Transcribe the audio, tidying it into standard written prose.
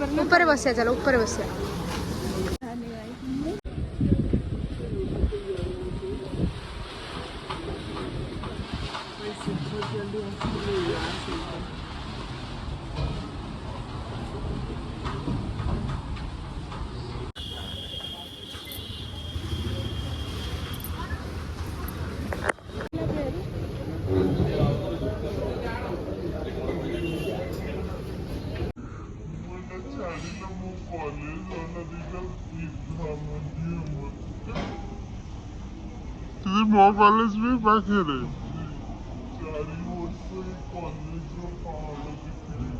ऊपर बस चलो ऊपर बस तुझे मॉ कॉलेज में पाखे रे चारी ओर से कॉलेज और पहाड़ दिख रही है।